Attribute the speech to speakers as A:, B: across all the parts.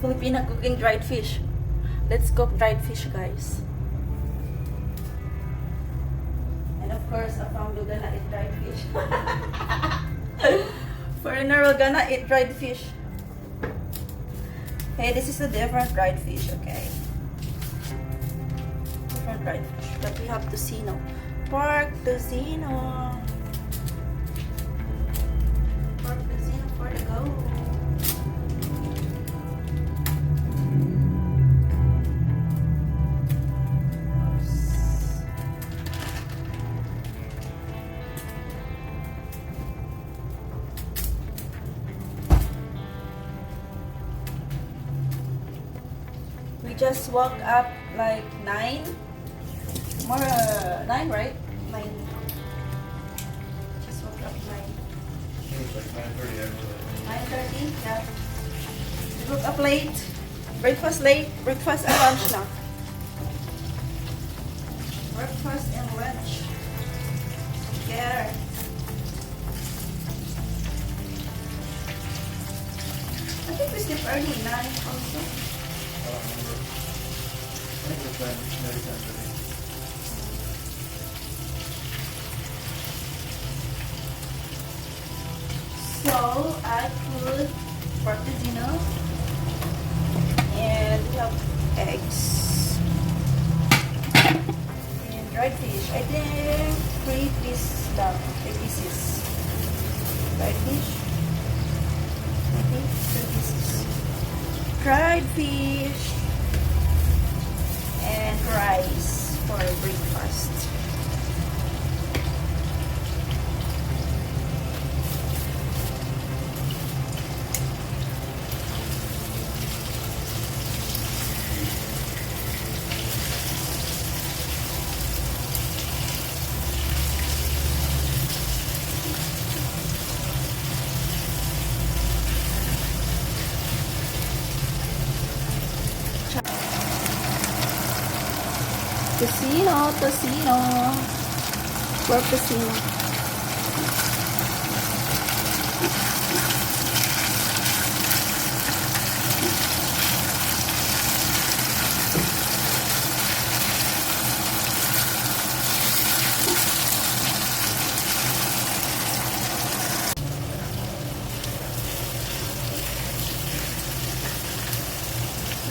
A: Filipina cooking dried fish. Let's cook dried fish, guys. And of course, a fam will gonna eat dried fish. Foreigner will gonna eat dried fish. Hey, this is a different dried fish, okay? Different dried fish. But we have tocino. Pork tocino. Pork tocino for the go. We just woke up like 9. More 9, right? 9. Just woke up 9.
B: It was like 9:30 actually.
A: 9:30, yeah. We woke up late. Breakfast late. Breakfast and lunch na. Breakfast and lunch. Together. I think we sleep early, 9 also.
B: I don't remember. I think it was maybe 10:30.
A: So I put pork tocino and we have eggs and dried fish. I think 3 pieces lang, 3 pieces. Dried fish. I think 3 pieces. Dried fish and rice for breakfast. Tocino. Pork tocino.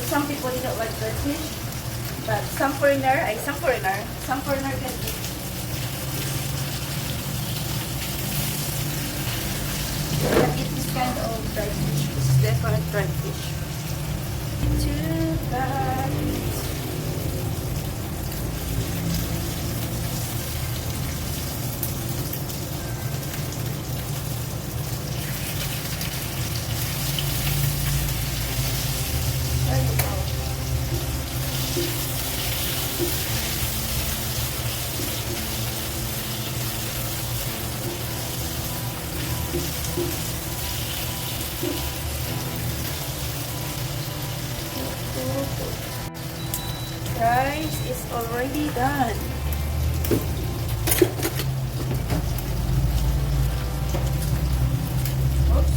A: Some people don't like red fish. But some foreigner can eat. Can eat this kind of dried fish. This is different dried fish. Two guys. There you go. Rice is already done. Oops.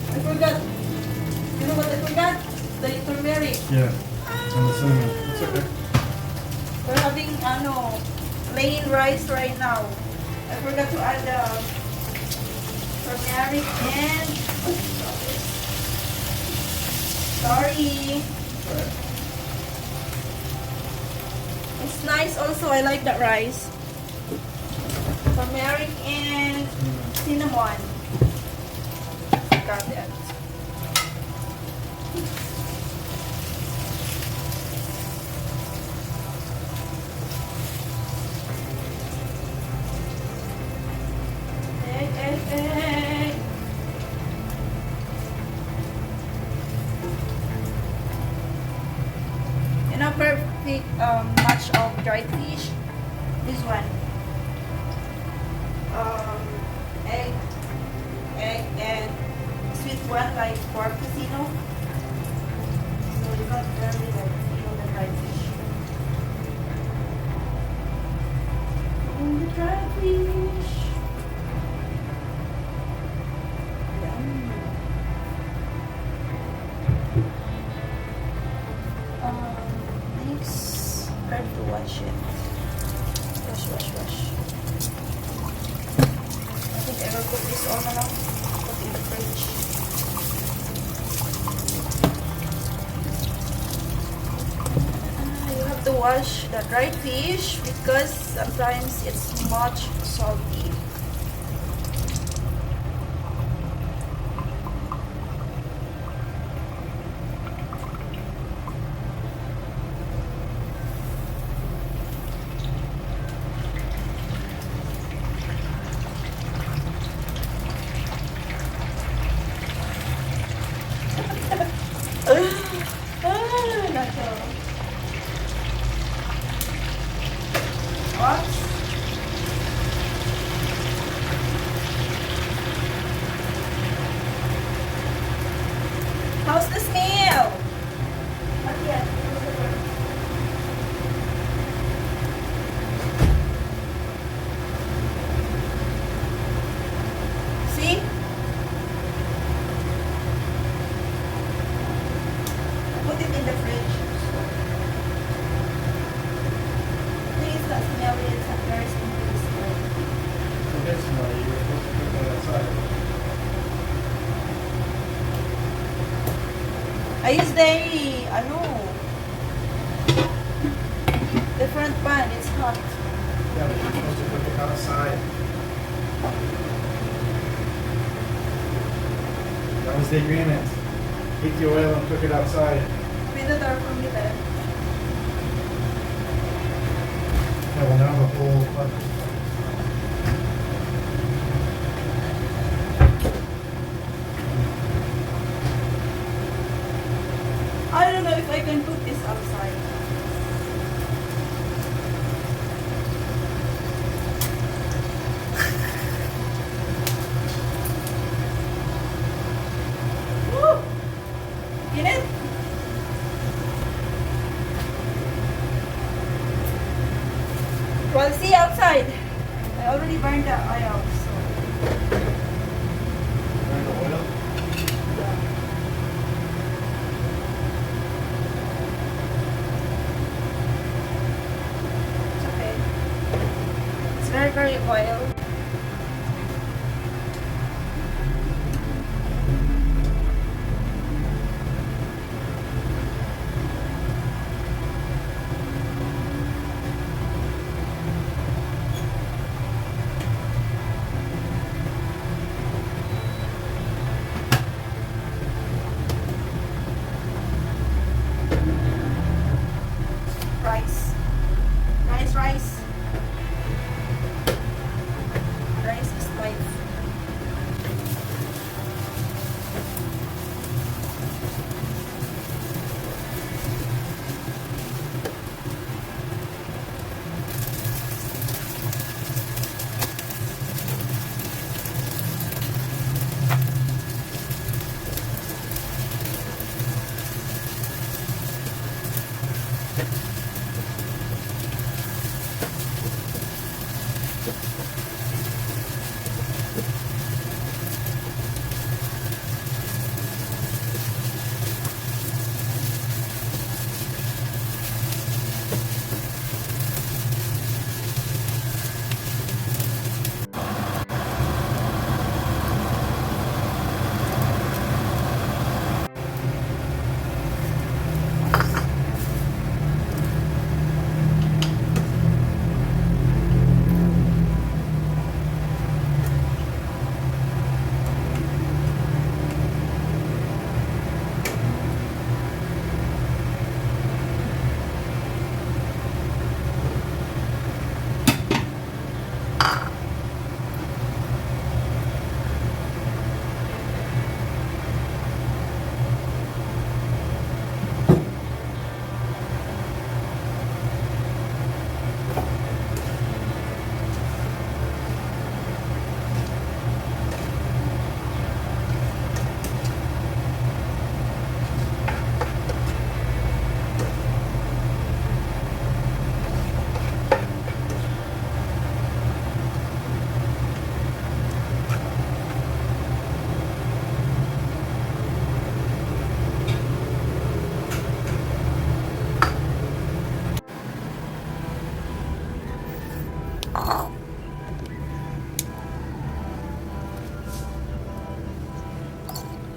A: I forgot. You know what I forgot? The turmeric.
B: Yeah. And the cinnamon. It's okay.
A: We're having plain rice right now. I forgot to add turmeric and sorry. It's nice also. I like that rice. Turmeric and cinnamon. Got that. Egg. And a perfect match of dried fish. This one. Egg and sweet one like pork tocino. So you got very like the dried fish. wash. I think I will put this on now. Put in the fridge. You have to wash the dried fish because sometimes it's much salty. Nako. What? How's the smell? Not yet. See? Put it in the fridge. Please, that smell is very stinky smell.
B: So this one, you were supposed to put that outside.
A: I use the, the front pan, it's hot.
B: Yeah, but you're supposed to put it outside. That was the agreement. Heat the oil and cook it outside.
A: Pwede tar from me there.
B: Yeah, well now the whole bunch.
A: I don't know if I can put this outside. Woo! Get it? Well, see outside. I already burned the oil, so
B: Burn the oil.
A: yeah. It's okay. It's very oil. Rice. Nice rice. Rice is life.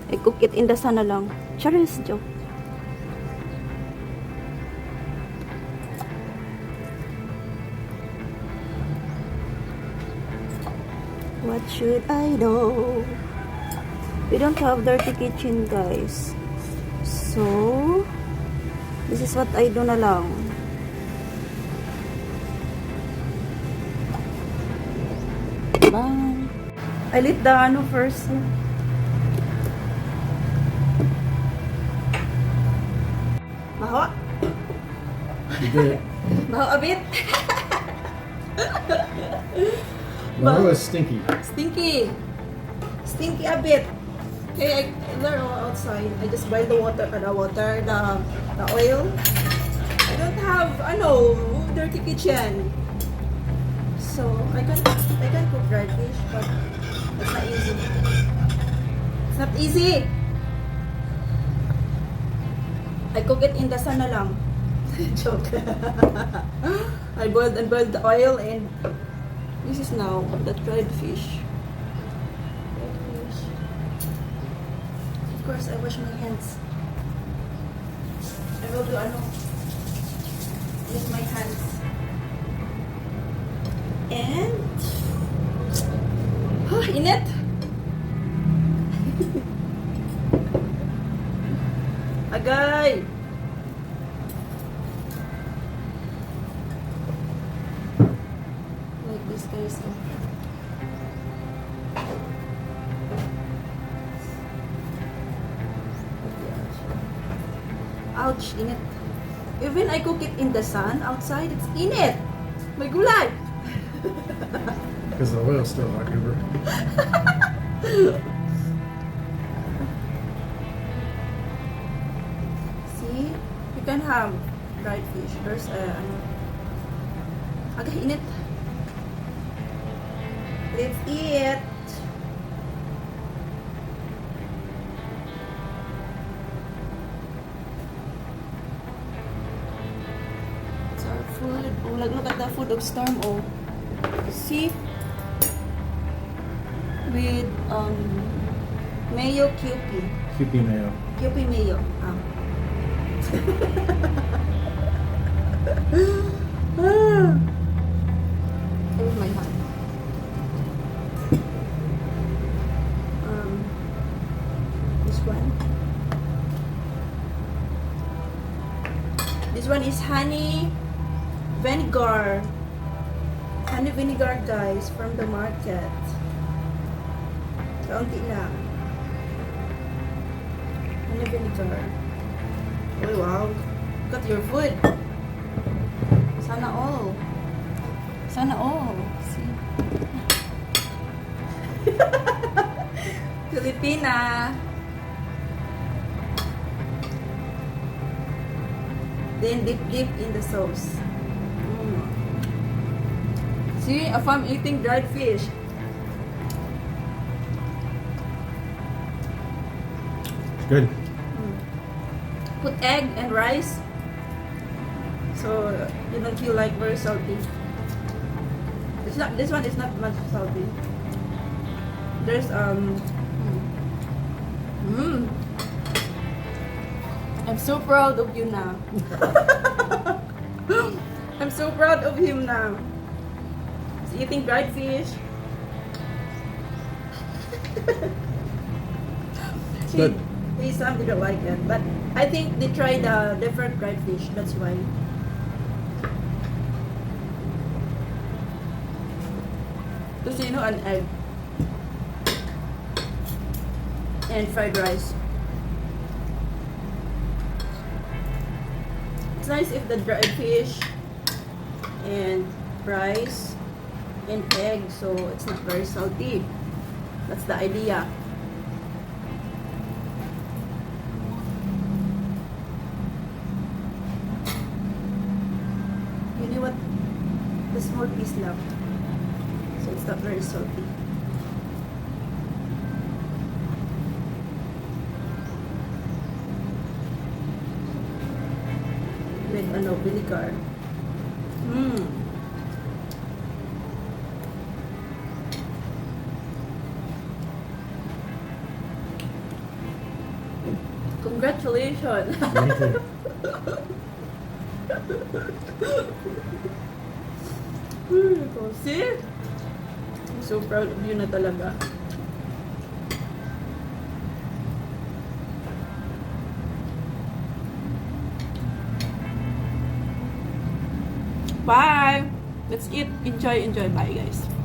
A: I cook it in the sun na lang. Charis, joke. What should I do? We don't have dirty kitchen, guys. So, this is what I do na lang. Bye. I lit the ano first. Maho?
B: You did.
A: Maho a bit?
B: Well, it was stinky.
A: Stinky. Stinky a bit. Okay, they're all outside. I just boil the water, the oil. I don't have, dirty kitchen. So, I can cook dried fish, but it's not easy. It's not easy. I cook it in the sun na lang. Joke. I boiled the oil, and this is now the dried fish. Dried fish. Of course, I wash my hands. I will do with my hands. And init. Agay. Like this, guys. Ouch, init. Even I cook it in the sun outside, it's init. My gulay.
B: Because the oil's still hot, Uber.
A: See, you can have dried fish. There's agay init. Let's eat. It's our food. Oh, look at the food of Storm. Oh, see, with mayo Kewpie.
B: Kewpie mayo.
A: Kewpie mayo. With my hand. This one. This one is honey vinegar. Honey vinegar, guys, from the market. Kaunti lang. Honey vinegar. Oh, wow. Look at your food. Sana all. Sana all. See? Filipina. Then dip in the sauce. See, if I'm eating dried fish.
B: Good.
A: Put egg and rice, so you don't feel like very salty. It's not. This one is not much salty. There's I'm so proud of you now. I'm so proud of him now. He's eating dried fish.
B: Good.
A: Some didn't like it, but I think they tried different dried fish. That's why. Kasi an egg and fried rice. It's nice if the dried fish and rice and egg, so it's not very salty. That's the idea. You know what? The small piece left, so it's not very salty. With vinegar. Congratulations! See? I'm so proud of you na talaga. Bye! Let's eat. Enjoy, enjoy. Bye, guys.